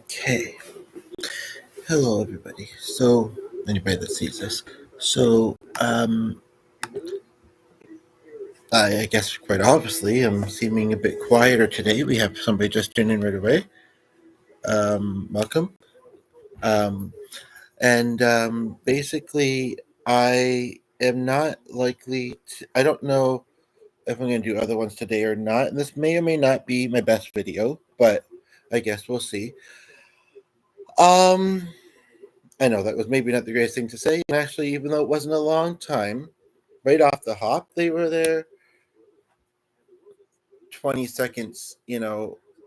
Okay. Hello, everybody. So, anybody that sees this. So, I guess quite obviously, I'm seeming a bit quieter today. We have somebody just tuning in right away. Welcome. Um, and basically, I am not likely to, I don't know if I'm going to do other ones today or not. And this may or may not be my best video, but I guess we'll see. Um, I know that was maybe not the greatest thing to say. And actually, even though it wasn't a long time, right off the hop, they were there. 20 seconds,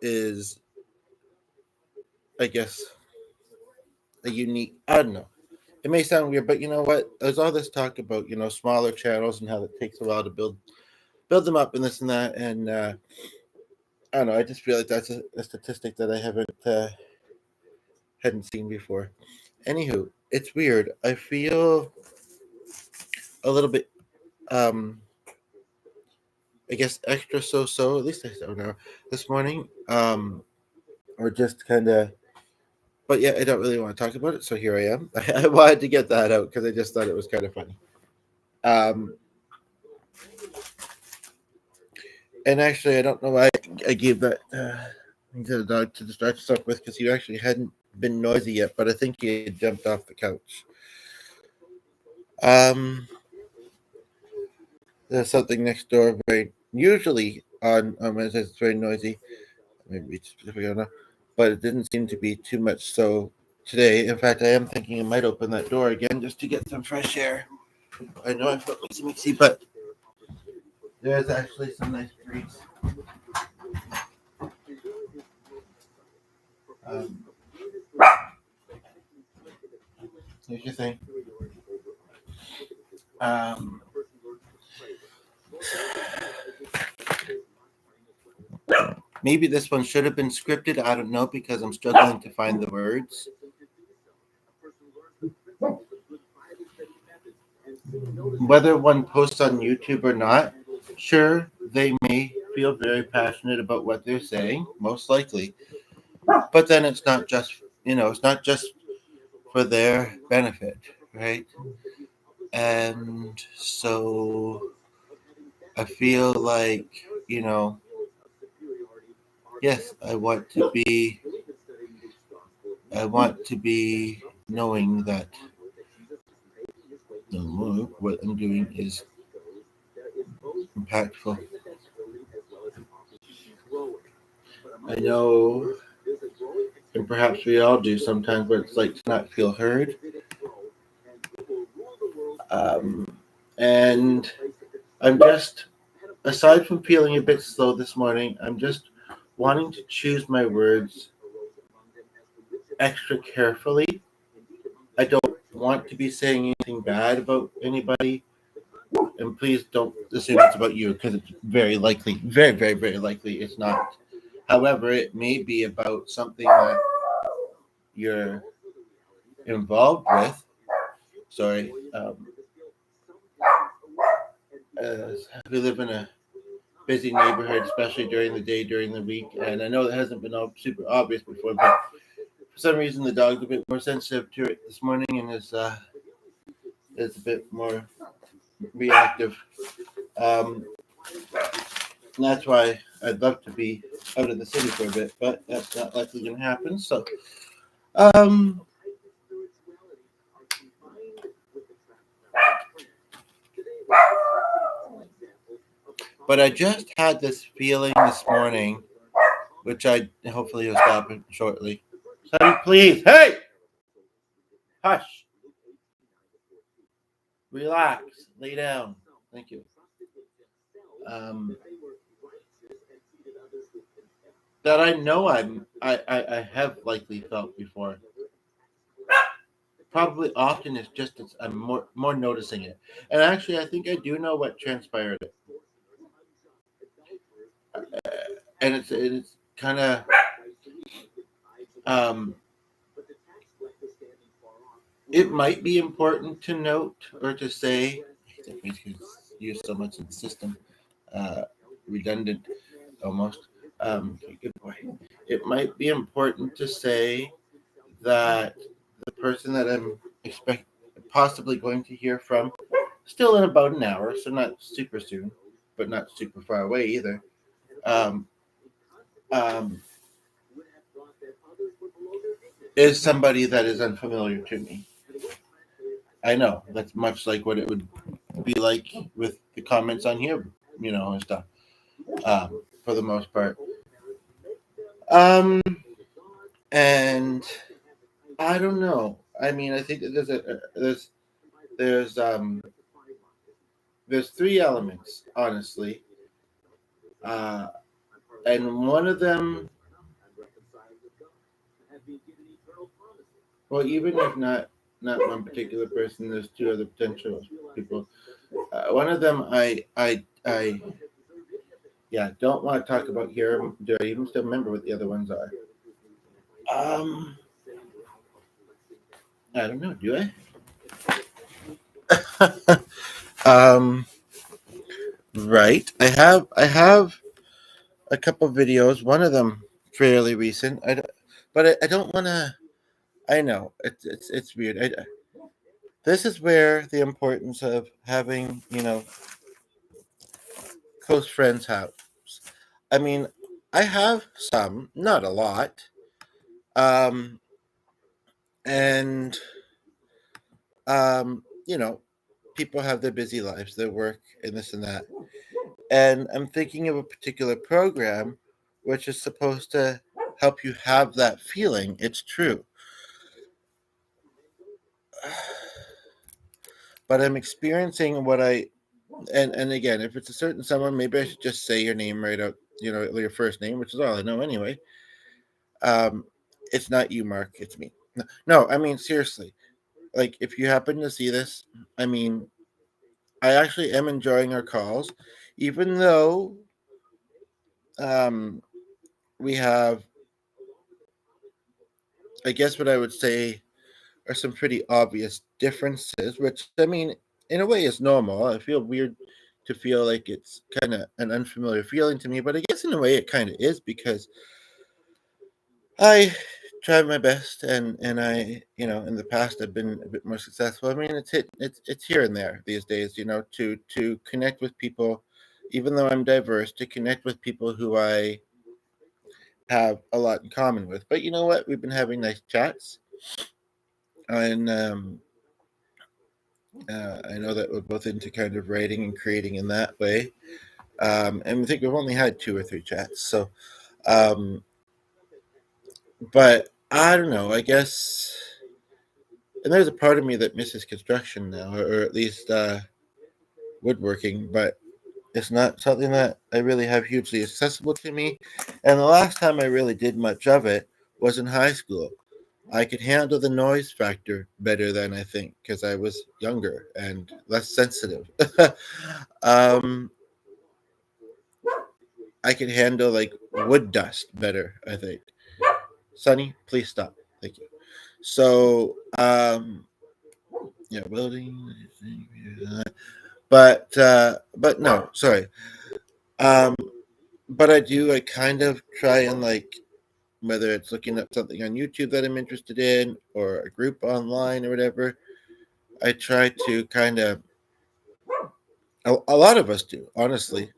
is, I guess, a unique, I don't know. It may sound weird, but you know what? There's all this talk about, smaller channels and how it takes a while to build them up and this and that. And I don't know. I just feel like that's a statistic that I hadn't seen before. Anywho, it's weird. I feel a little bit I guess extra so at least I don't know this morning, or just kind of, but yeah, I don't really want to talk about it, so here I am. I wanted to get that out because I just thought it was kind of funny. And actually, I don't know why I gave that thing to the dog to distract himself with, because he actually hadn't been noisy yet, but I think he had jumped off the couch. There's something next door, very usually on Wednesdays it's very noisy. Maybe it's specific, but it didn't seem to be too much so today. In fact, I am thinking I might open that door again just to get some fresh air. I know I felt mixy, but there's actually some nice breeze. Here's your thing. Maybe this one should have been scripted. I don't know, because I'm struggling to find the words. Whether one posts on YouTube or not, sure, they may feel very passionate about what they're saying, most likely. But then it's not just, it's not just for their benefit, right? And so I feel like, yes, I want to be knowing that what I'm doing is impactful. I know, and perhaps we all do sometimes, but it's like to not feel heard. And I'm just, aside from feeling a bit slow this morning, I'm just wanting to choose my words extra carefully. I don't want to be saying anything bad about anybody. And please don't assume it's about you, because it's very likely, very, very, very likely it's not. However, it may be about something that you're involved with. Sorry. We live in a busy neighborhood, especially during the day, during the week. And I know that hasn't been super obvious before, but for some reason the dog's a bit more sensitive to it this morning and is a bit more reactive. And that's why I'd love to be out of the city for a bit, but that's not likely going to happen. So, but I just had this feeling this morning, which I hopefully will stop shortly. Sonny, please, hey, hush, relax, lay down. Thank you. That I know I have likely felt before. Probably often it's just I'm more noticing it. And actually, I think I do know what transpired. And it's kind of it might be important to note or to say. Use so much in the system, redundant almost. Okay, good boy. It might be important to say that the person that I'm possibly going to hear from still in about an hour, so not super soon, but not super far away either. Um, um, is somebody that is unfamiliar to me. I know that's much like what it would be like with the comments on here, and stuff. For the most part. Um, and I don't know. I mean, I think that there's there's three elements, honestly, uh, and one of them, well, even if not one particular person, there's two other potential people. One of them, I yeah, don't want to talk about here. Do I even still remember what the other ones are? Um, I don't know. Do I? Right. I have a couple videos. One of them fairly recent. I don't want to. I know it's weird. This is where the importance of having close friends helps. I mean, I have some, not a lot, um, and people have their busy lives, their work, and this and that. And I'm thinking of a particular program which is supposed to help you have that feeling. It's true. But I'm experiencing what I and again, if it's a certain someone, maybe I should just say your name right out, your first name, which is all I know anyway. Um, it's not you, Mark. It's me. No, I mean seriously. Like if you happen to see this, I mean, I actually am enjoying our calls, even though um, we have, I guess, what I would say are some pretty obvious differences. Which I mean, in a way, is normal. I feel weird to feel like it's kind of an unfamiliar feeling to me, but I guess in a way it kind of is because I tried my best, and I, in the past I've been a bit more successful. I mean, it's here and there these days, to connect with people, even though I'm diverse, to connect with people who I have a lot in common with. But you know what? We've been having nice chats, and I know that we're both into kind of writing and creating in that way. And I think we've only had two or three chats, so. Um, but I don't know. I guess. And there's a part of me that misses construction now, or at least woodworking, but it's not something that I really have hugely accessible to me. And the last time I really did much of it was in high school. I could handle the noise factor better than I think because I was younger and less sensitive. um, I could handle like wood dust better, I think. Sonny, please stop. Thank you. So, yeah, welding. But no, sorry. Um, but I kind of try and like whether it's looking up something on YouTube that I'm interested in or a group online or whatever. I try to kind of a lot of us do, honestly.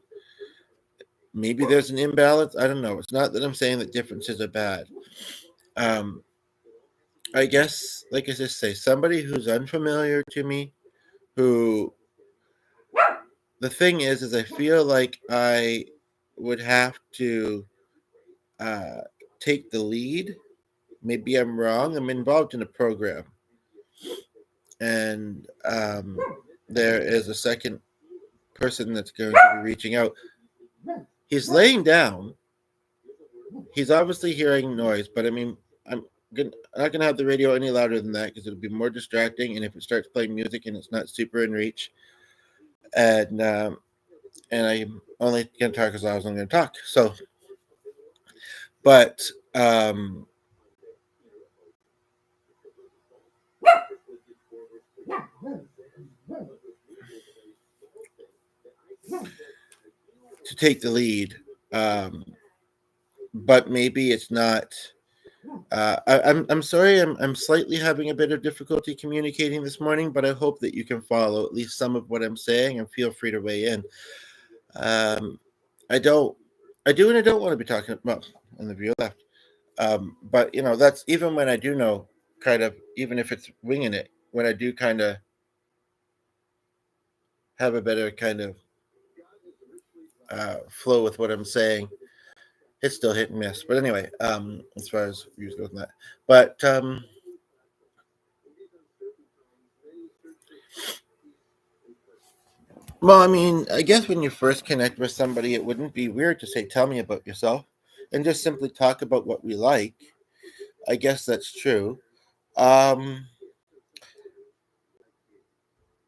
Maybe there's an imbalance. I don't know. It's not that I'm saying that differences are bad. Um, I guess, like I just say, somebody who's unfamiliar to me, who the thing is I feel like I would have to uh, take the lead. Maybe I'm wrong. I'm involved in a program, and there is a second person that's going to be reaching out. He's laying down. He's obviously hearing noise, but I mean, I'm not gonna have the radio any louder than that because it'll be more distracting. And if it starts playing music and it's not super in reach, and I'm only gonna talk as loud as I'm gonna talk. So, but to take the lead, um, but maybe it's not. I'm sorry. I'm slightly having a bit of difficulty communicating this morning, but I hope that you can follow at least some of what I'm saying, and feel free to weigh in. Um, I don't. I do and I don't want to be talking. Well, in the view left. But that's even when I do know, kind of, even if it's winging it, when I do kind of have a better kind of flow with what I'm saying, it's still hit and miss. But anyway, as far as views goes, on that. But well, I mean, I guess when you first connect with somebody, it wouldn't be weird to say, "Tell me about yourself," and just simply talk about what we like. I guess that's true. Um,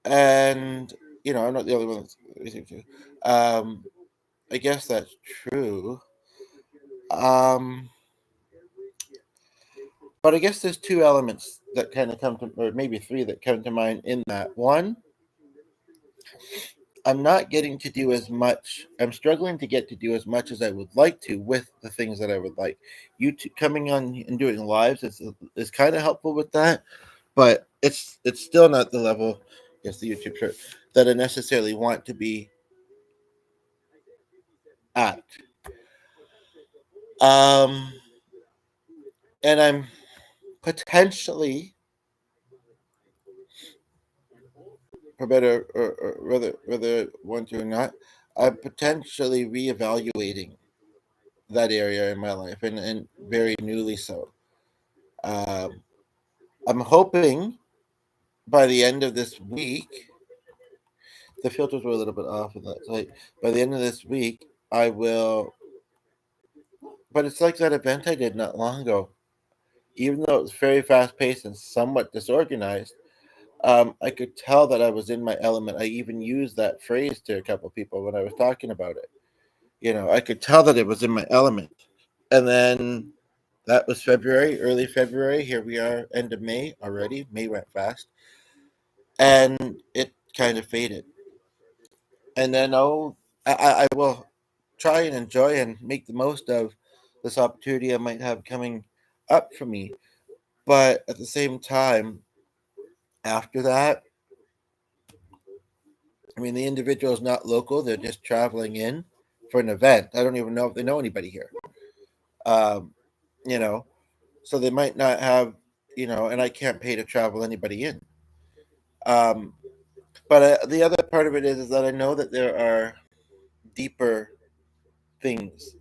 and I'm not the only one that's listening to. Um, I guess that's true. Um, but I guess there's two elements that kind of come to, or maybe three that come to mind in that. One, I'm not getting to do as much. I'm struggling to get to do as much as I would like to with the things that I would like. YouTube coming on and doing lives is kind of helpful with that, but it's still not the level. Yes, the YouTube shirt that I necessarily want to be at. Um, and I'm potentially, for better or whether want to or not, I'm potentially reevaluating that area in my life, and very newly so. Um, I'm hoping by the end of this week, the filters were a little bit off in that site. By the end of this week, I will. But it's like that event I did not long ago. Even though it was very fast paced and somewhat disorganized, I could tell that I was in my element. I even used that phrase to a couple of people when I was talking about it. I could tell that it was in my element. And then that was February, early February. Here we are, end of May already. May went fast. And it kind of faded. And then, I will try and enjoy and make the most of this opportunity I might have coming up for me. But at the same time, after that, I mean, the individual is not local. They're just traveling in for an event. I don't even know if they know anybody here. Um, you know, so they might not have, and I can't pay to travel anybody in. Um, but the other part of it is that I know that there are deeper things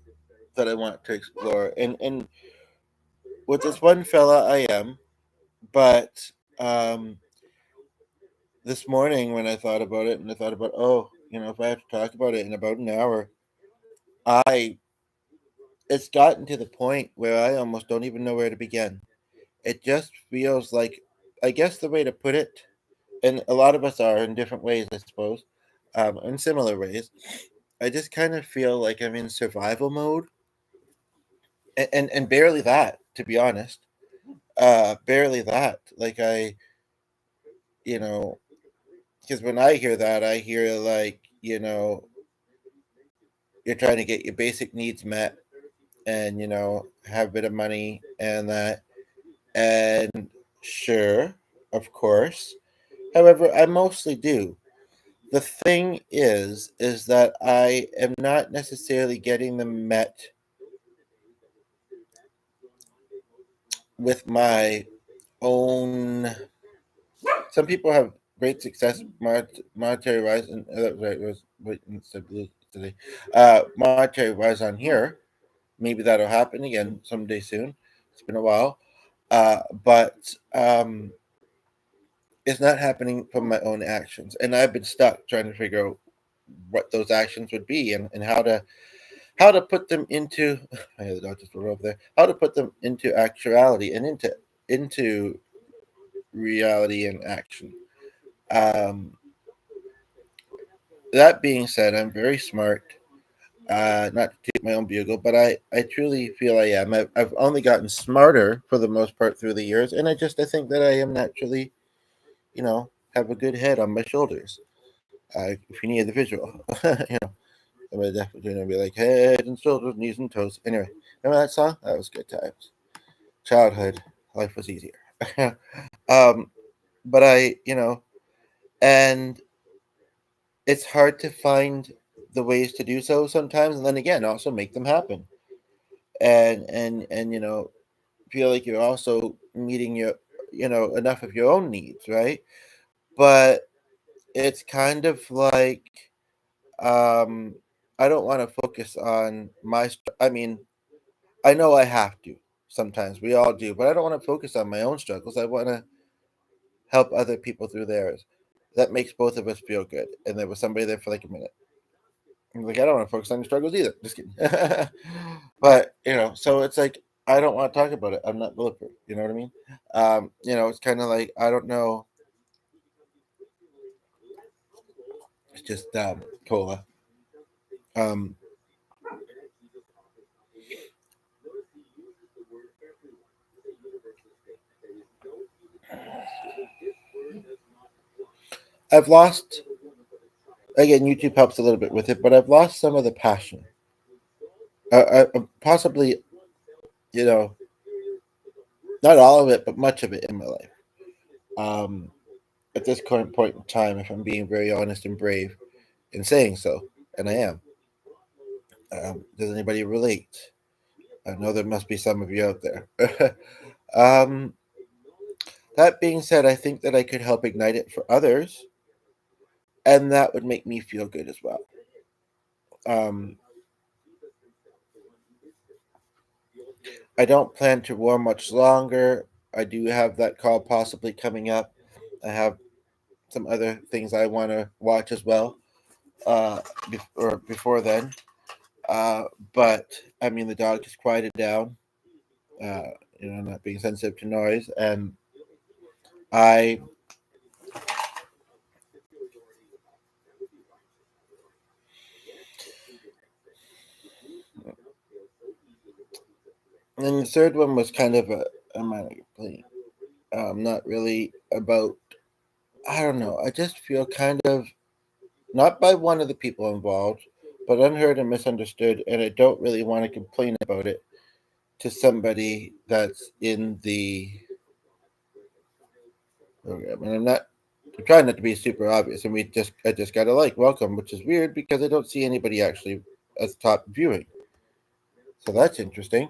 that I want to explore. And with this one fella, I am. But this morning, when I thought about it, and I thought about, oh, if I have to talk about it in about an hour, I it's gotten to the point where I almost don't even know where to begin. It just feels like, I guess the way to put it, and a lot of us are in different ways, I suppose, in similar ways. I just kind of feel like I'm in survival mode, and barely that, to be honest. Barely that. Like you know, because when I hear that, I hear like, you're trying to get your basic needs met, and have a bit of money and that, and sure, of course. However, I mostly do. The thing is that I am not necessarily getting them met with my own. Some people have great success monetary wise, and right, was wait, today, monetary wise on here. Maybe that'll happen again someday soon. It's been a while, but it's not happening from my own actions, and I've been stuck trying to figure out what those actions would be, and how to put them into. I hear the doctors were over there. How to put them into actuality and into reality and action. Um, that being said, I'm very smart. Not to take my own bugle, but I truly feel I am. I've only gotten smarter for the most part through the years, and I think that I am naturally, have a good head on my shoulders. If you need the visual, you know. I'm definitely gonna be like head and shoulders, knees and toes. Anyway, remember that song? That was good times. Childhood, life was easier. um, but and it's hard to find the ways to do so sometimes, and then again, also make them happen. And feel like you're also meeting your enough of your own needs, right? But it's kind of like um I don't want to focus on I mean, I know I have to sometimes, we all do, but I don't want to focus on my own struggles. I want to help other people through theirs. That makes both of us feel good. And there was somebody there for like a minute. I'm like, I don't want to focus on your struggles either. Just kidding. But so it's like I don't want to talk about it. I'm not bulletproof. You know what I mean? It's kind of like I don't know. It's just cola. Um, I've lost again. YouTube helps a little bit with it, but I've lost some of the passion. Possibly, you know, not all of it, but much of it in my life. Um, at this current point in time, if I'm being very honest and brave in saying so, and I am. Does anybody relate? I know there must be some of you out there. um, that being said, I think that I could help ignite it for others, and that would make me feel good as well. Um, I don't plan to war much longer. I do have that call possibly coming up. I have some other things I want to watch as well, before then. Uh, but I mean, the dog just quieted down. Uh, not being sensitive to noise, and I and the third one was kind of a minor complaint. Not really about. I don't know. I just feel kind of not by one of the people involved, but unheard and misunderstood, and I don't really want to complain about it to somebody that's in the program. And I'm trying not to be super obvious, and I just got a like welcome, which is weird because I don't see anybody actually as top viewing. So that's interesting.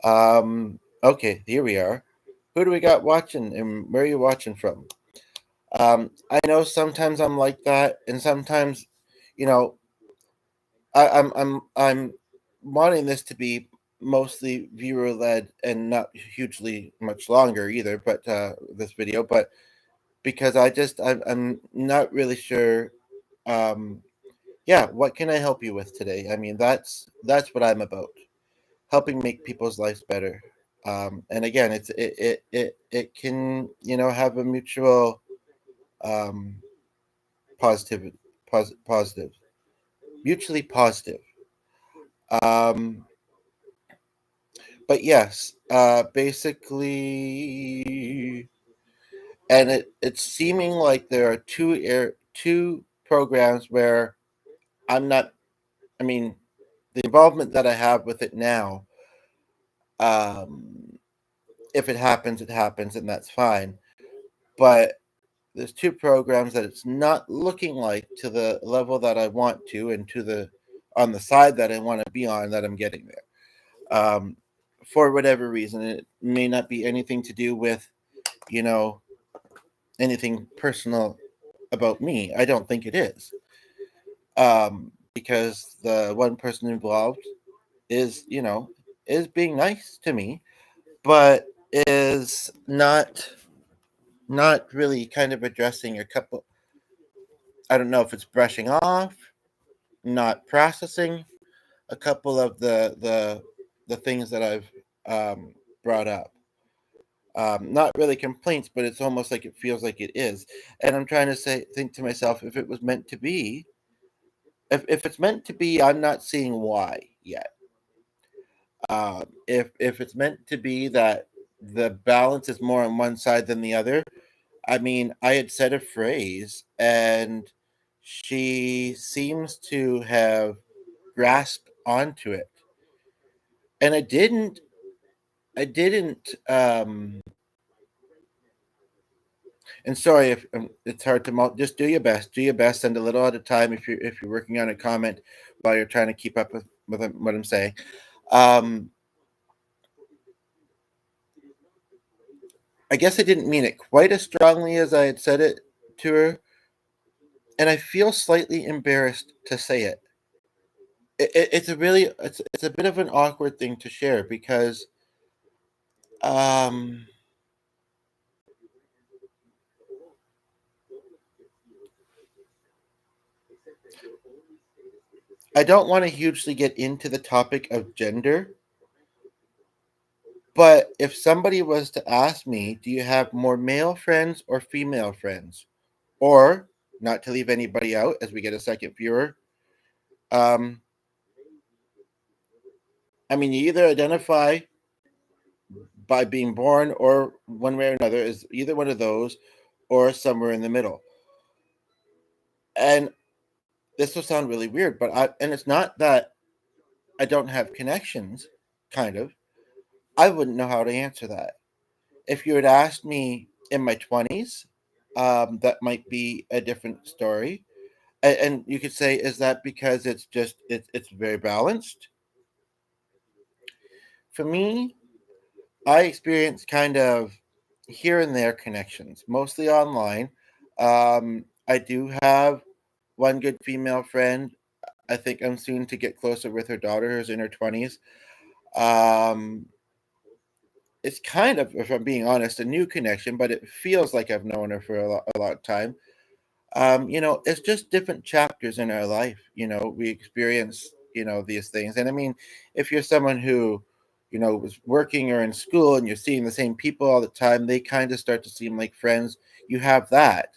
Okay, here we are. Who do we got watching, and where are you watching from? I know sometimes I'm like that, and sometimes, you know, I'm wanting this to be mostly viewer led and not hugely much longer either. But this video, but because I'm not really sure. Um, yeah, what can I help you with today? I mean, that's what I'm about, helping make people's lives better. And again, it can have a mutual um, positive, positive, mutually positive. Um, but yes, basically, and it's seeming like there are two programs where I'm not. I mean, the involvement that I have with it now, um, if it happens, it happens, and that's fine. But there's two programs that it's not looking like to the level that I want to, and to the on the side that I want to be on, that I'm getting there. For whatever reason, it may not be anything to do with you know anything personal about me. I don't think it is, because the one person involved is is being nice to me, but is not really kind of addressing a couple. I don't know if it's brushing off, not processing a couple of the things that I've brought up. Not really complaints, but it's almost like it feels like it is. And I'm trying to think to myself, if it was meant to be, if it's meant to be, I'm not seeing why yet. If it's meant to be that the balance is more on one side than the other, I mean, I had said a phrase, and she seems to have. grasp onto it. And I didn't. And sorry if it's hard to just do your best. Do your best. Send a little at a time if you're working on a comment while you're trying to keep up with what I'm saying. Um, I guess I didn't mean it quite as strongly as I had said it to her, and I feel slightly embarrassed to say it. It's a bit of an awkward thing to share because um, I don't want to hugely get into the topic of gender, but if somebody was to ask me, do you have more male friends or female friends? Or, not to leave anybody out as we get a second viewer, um, I mean, you either identify by being born or one way or another is either one of those or somewhere in the middle. And this will sound really weird, and it's not that I don't have connections, kind of. I wouldn't know how to answer that. If you had asked me in my 20s, that might be a different story. And you could say, is that because it's very balanced? For me, I experience kind of here and there connections, mostly online. I do have one good female friend. I think I'm soon to get closer with her daughter, who's in her 20s. Um, it's kind of, if I'm being honest, a new connection, but it feels like I've known her for a lot of time. It's just different chapters in our life. We experience, these things. And I mean, if you're someone who, was working or in school and you're seeing the same people all the time, they kind of start to seem like friends. You have that.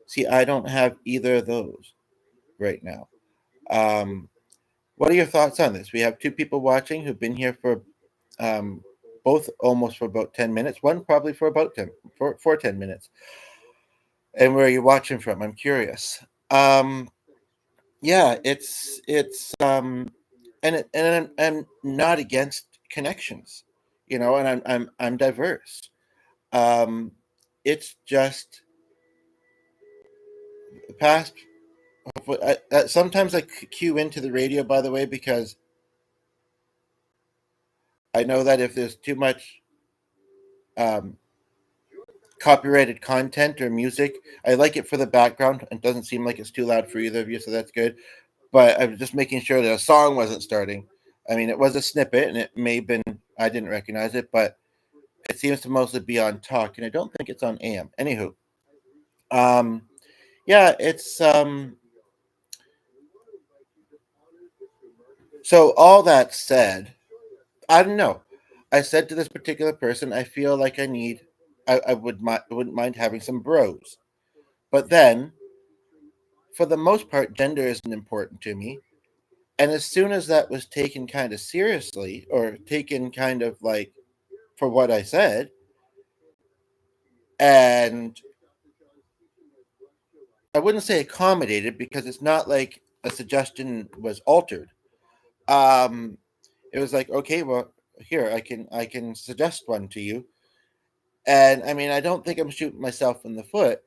See, I don't have either of those right now. Um, what are your thoughts on this? We have two people watching who've been here for um, both almost for about 10 minutes, one probably for about 10, for 10 minutes. And where are you watching from? I'm curious. Um, yeah, and I'm not against connections, and I'm diverse. Um, it's just the past. Sometimes I cue into the radio, by the way, because I know that if there's too much um, copyrighted content or music, I like it for the background. It doesn't seem like it's too loud for either of you, so that's good. But I was just making sure that a song wasn't starting. I mean, it was a snippet, and it may have been I didn't recognize it, but it seems to mostly be on talk, and I don't think it's on AM. Anywho, um, yeah, it's so all that said, I don't know. I said to this particular person, I feel like wouldn't mind having some bros, but then for the most part, gender isn't important to me. And as soon as that was taken kind of seriously or taken kind of like for what I said, and I wouldn't say accommodated because it's not like a suggestion was altered. Um, it was like, okay, well, here I can suggest one to you. And I mean, I don't think I'm shooting myself in the foot.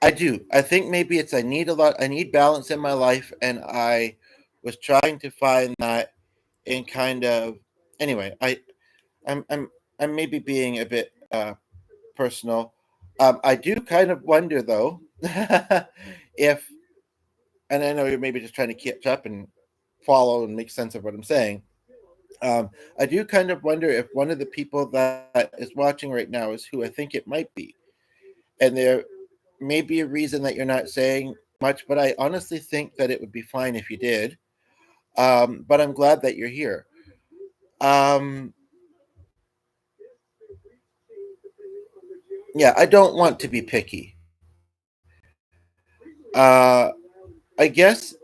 I do. I think maybe it's I need a lot. I need balance in my life, and I was trying to find that in kind of. Anyway, I'm I'm maybe being a bit personal. I do kind of wonder though if, and I know you're maybe just trying to catch up and follow and make sense of what I'm saying. I do kind of wonder if one of the people that is watching right now is who I think it might be, and there may be a reason that you're not saying much, but I honestly think that it would be fine if you did. But I'm glad that you're here. Um, yeah, I don't want to be picky. Uh, I guess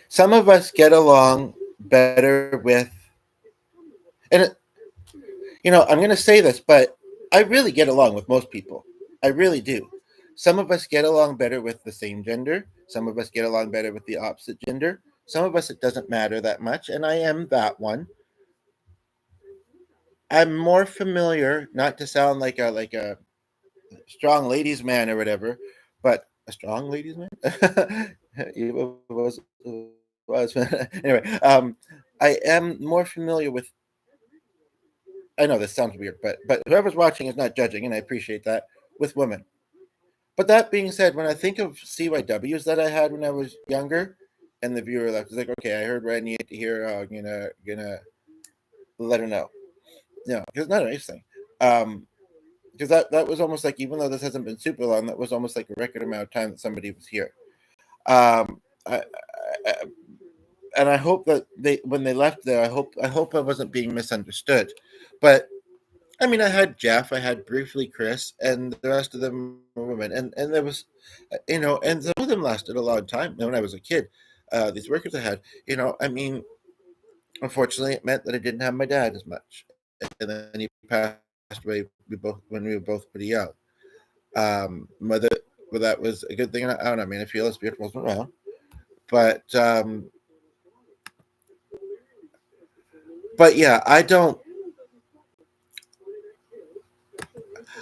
some of us get along better with, and I'm going to say this, but I really get along with most people. I really do. Some of us get along better with the same gender. Some of us get along better with the opposite gender. Some of us it doesn't matter that much, and I am that one. I'm more familiar, not to sound like a strong ladies man or whatever, but a strong ladies man. It was anyway. I am more familiar with. I know this sounds weird, but whoever's watching is not judging, and I appreciate that with women. But that being said, when I think of CYWs that I had when I was younger, and the viewer left, it's like, okay, I heard what I need to hear. I'm gonna let her know. Yeah, because not a nice thing. Because that was almost like, even though this hasn't been super long, that was almost like a record amount of time that somebody was here. I, and I hope that they, when they left there, I hope I wasn't being misunderstood. But I mean, I had Jeff, I had briefly Chris, and the rest of them were women, and there was, and some of them lasted a long time. When I was a kid, these workers I had, I mean, unfortunately, it meant that I didn't have my dad as much, and then he passed away. When we were both pretty young. Whether that was a good thing, I don't know. I mean, I feel as Spirit wasn't around, but yeah, I don't.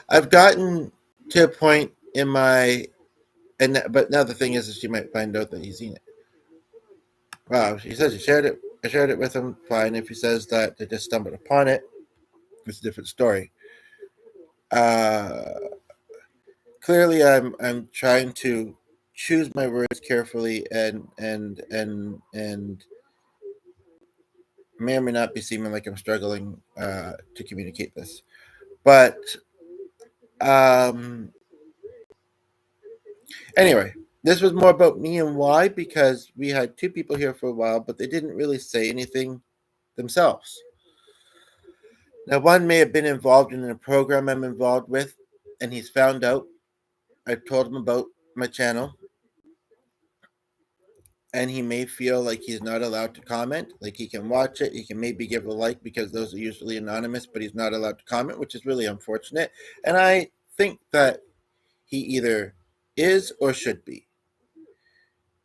I've gotten to a point in my, but now the thing is she might find out that he's seen it. Wow, she says he shared it. I shared it with him. Fine. If he says that they just stumbled upon it, it's a different story. Uh, Clearly, I'm trying to choose my words carefully, and may or may not be seeming like I'm struggling to communicate this, but um, anyway, this was more about me and why, because we had two people here for a while, but they didn't really say anything themselves. Now, one may have been involved in a program I'm involved with, and he's found out. I've told him about my channel, and he may feel like he's not allowed to comment. Like, he can watch it, he can maybe give a like, because those are usually anonymous, but he's not allowed to comment, which is really unfortunate. And I think that he either is or should be.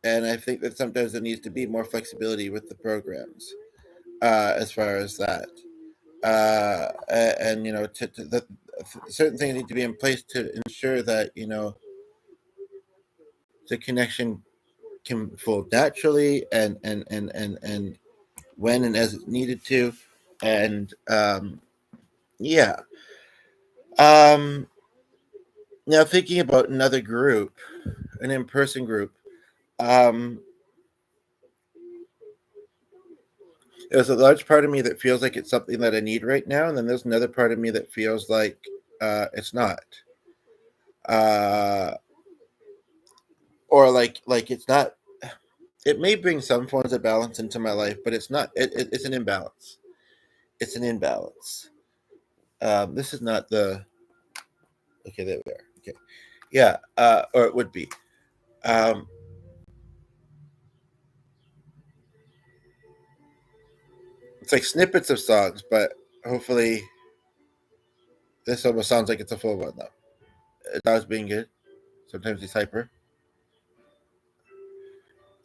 And I think that sometimes there needs to be more flexibility with the programs as far as that. And certain things need to be in place to ensure that the connection can fold naturally, and when and as it's needed to, and yeah. Um, Now, thinking about another group, an in-person group, um, there's a large part of me that feels like it's something that I need right now, and then there's another part of me that feels like it's not. Uh, or like it's not. It may bring some forms of balance into my life, but it's not. It's an imbalance. It's an imbalance. This is not the. Okay, there we are. Okay, yeah, or it would be. Um, it's like snippets of songs, but hopefully this almost sounds like it's a full one though. Dog's being good. Sometimes he's hyper.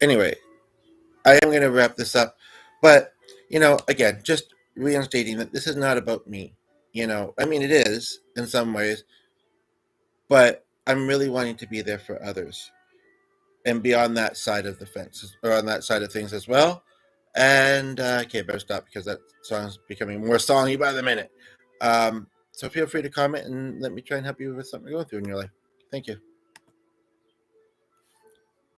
Anyway, I am going to wrap this up, but again, just reinstating that this is not about me. I mean, it is in some ways, but I'm really wanting to be there for others and be on that side of the fence, or on that side of things as well. And okay, better stop, because that song's becoming more songy by the minute. So feel free to comment and let me try and help you with something you're going through in your life. Thank you.